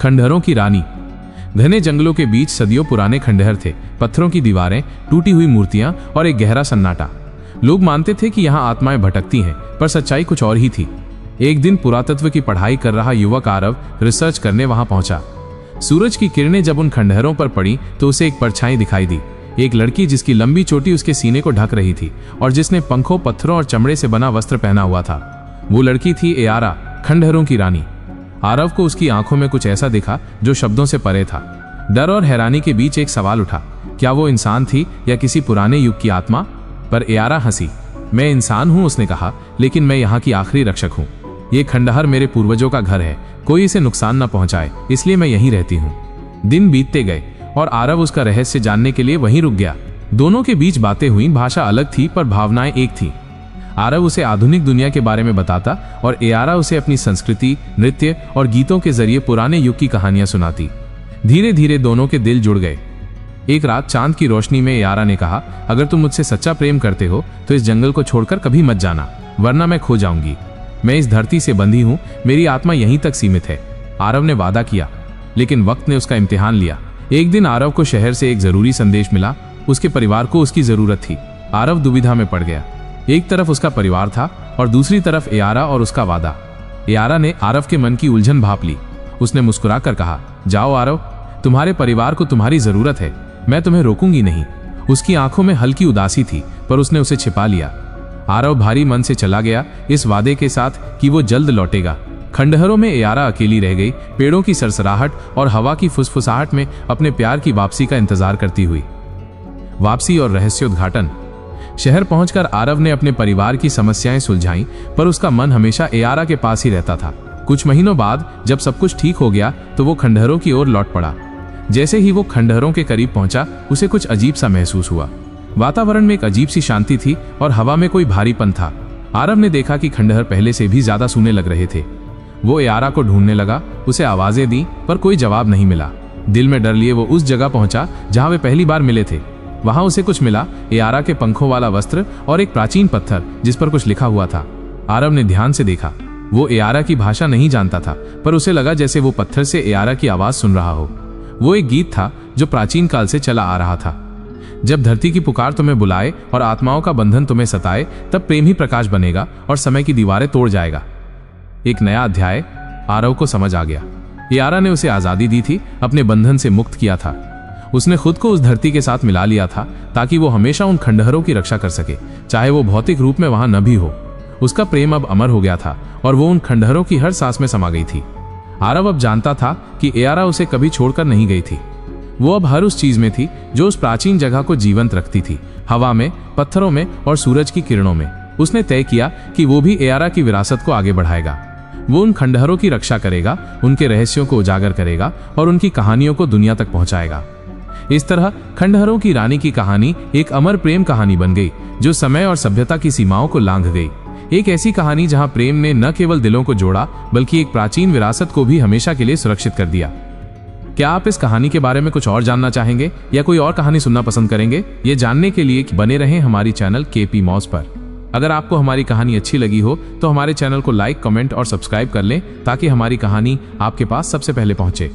खंडहरों की रानी। घने जंगलों के बीच सदियों पुराने खंडहर थे। पत्थरों की दीवारें, टूटी हुई मूर्तियां और एक गहरा सन्नाटा। लोग मानते थे कि यहाँ आत्माएं भटकती हैं, पर सच्चाई कुछ और ही थी। एक दिन पुरातत्व की पढ़ाई कर रहा युवक आरव रिसर्च करने वहां पहुंचा। सूरज की किरणें जब उन खंडहरों पर पड़ी तो उसे एक परछाई दिखाई दी। एक लड़की जिसकी लंबी चोटी उसके सीने को ढक रही थी और जिसने पंखों, पत्थरों और चमड़े से बना वस्त्र पहना हुआ था। वो लड़की थी एयारा, खंडहरों की रानी। आरव को उसकी आंखों में कुछ ऐसा दिखा जो शब्दों से परे था। डर और हैरानी के बीच एक सवाल उठा, क्या वो इंसान थी या किसी पुराने युग की आत्मा? पर एयारा हंसी। मैं इंसान हूं, उसने कहा, लेकिन मैं यहाँ की आखिरी रक्षक हूँ। ये खंडहर मेरे पूर्वजों का घर है, कोई इसे नुकसान न पहुंचाए, इसलिए मैं यहीं रहती हूँ। दिन बीतते गए और आरव उसका रहस्य जानने के लिए वहीं रुक गया। दोनों के बीच बातें हुई, भाषा अलग थी पर भावनाएं एक थी। आरव उसे आधुनिक दुनिया के बारे में बताता और एयारा उसे अपनी संस्कृति, नृत्य और गीतों के जरिए पुराने युग की कहानियां सुनाती। धीरे धीरे दोनों के दिल जुड़ गए। एक रात चांद की रोशनी में एयारा ने कहा, अगर तुम मुझसे सच्चा प्रेम करते हो तो इस जंगल को छोड़कर कभी मत जाना, वरना मैं खो जाऊंगी। मैं इस धरती से बंधी हूं, मेरी आत्मा यहीं तक सीमित है। आरव ने वादा किया, लेकिन वक्त ने उसका इम्तिहान लिया। एक दिन आरव को शहर से एक जरूरी संदेश मिला। उसके परिवार को उसकी जरूरत थी। आरव दुविधा में पड़ गया। एक तरफ उसका परिवार था और दूसरी तरफ एयारा और उसका वादा। एयारा ने आरव के मन की उलझन भांप ली। उसने मुस्कुराकर कहा, जाओ आरव, तुम्हारे परिवार को तुम्हारी जरूरत है, मैं तुम्हें रोकूंगी नहीं। उसकी आंखों में हल्की उदासी थी, पर उसने उसे छिपा लिया। आरव भारी मन से चला गया, इस वादे के साथ कि वो जल्द लौटेगा। खंडहरों में एयारा अकेली रह गई, पेड़ों की सरसराहट और हवा की फुसफुसाहट में अपने प्यार की वापसी का इंतजार करती हुई। वापसी और रहस्योद्घाटन। शहर पहुंचकर आरव ने अपने परिवार की समस्याएं सुलझाईं, पर उसका मन हमेशा एयारा के पास ही रहता था। कुछ महीनों बाद जब सब कुछ ठीक हो गया तो वो खंडहरों की ओर लौट पड़ा। जैसे ही वो खंडहरों के करीब पहुंचा, उसे कुछ अजीब सा महसूस हुआ। वातावरण में एक अजीब सी शांति थी और हवा में कोई भारीपन था। आरव ने देखा कि खंडहर पहले से भी ज्यादा सूने लग रहे थे। वो एयारा को ढूंढने लगा, उसे आवाजें दी, पर कोई जवाब नहीं मिला। दिल में डर लिए वो उस जगह पहुंचा जहां वे पहली बार मिले थे। वहां उसे कुछ मिला, एयारा के पंखों वाला वस्त्र और एक प्राचीन पत्थर जिस पर कुछ लिखा हुआ था। आरव ने ध्यान से देखा। वो एयारा की भाषा नहीं जानता था, पर उसे लगा जैसे वो पत्थर से एयारा की आवाज सुन रहा हो। वो एक गीत था जो प्राचीन काल से चला आ रहा था। जब धरती की पुकार तुम्हें बुलाए और आत्माओं का बंधन तुम्हें सताए, तब प्रेम ही प्रकाश बनेगा और समय की दीवारें तोड़ जाएगा। एक नया अध्याय। आरव को समझ आ गया। एयारा ने उसे आजादी दी थी, अपने बंधन से मुक्त किया था। उसने खुद को उस धरती के साथ मिला लिया था ताकि वो हमेशा उन खंडहरों की रक्षा कर सके, चाहे वो भौतिक रूप में वहां न भी हो। उसका प्रेम अब अमर हो गया था और वो उन खंडहरों की हर सांस में समा गई थी। आरव अब जानता था कि एयारा उसे कभी छोड़कर नहीं गई थी। वो अब हर उस चीज में थी जो उस प्राचीन जगह को जीवंत रखती थी, हवा में, पत्थरों में और सूरज की किरणों में। उसने तय किया कि वो भी एयारा की विरासत को आगे बढ़ाएगा। वो उन खंडहरों की रक्षा करेगा, उनके रहस्यों को उजागर करेगा और उनकी कहानियों को दुनिया तक पहुंचाएगा। इस तरह खंडहरों की रानी की कहानी एक अमर प्रेम कहानी बन गई जो समय और सभ्यता की सीमाओं को लांघ गई। एक ऐसी कहानी जहां प्रेम ने न केवल दिलों को जोड़ा, बल्कि एक प्राचीन विरासत को भी हमेशा के लिए सुरक्षित कर दिया। क्या आप इस कहानी के बारे में कुछ और जानना चाहेंगे या कोई और कहानी सुनना पसंद करेंगे? ये जानने के लिए बने रहें हमारी चैनल केपी मॉस पर। अगर आपको हमारी कहानी अच्छी लगी हो तो हमारे चैनल को लाइक, कमेंट और सब्सक्राइब कर लें ताकि हमारी कहानी आपके पास सबसे पहले पहुंचे।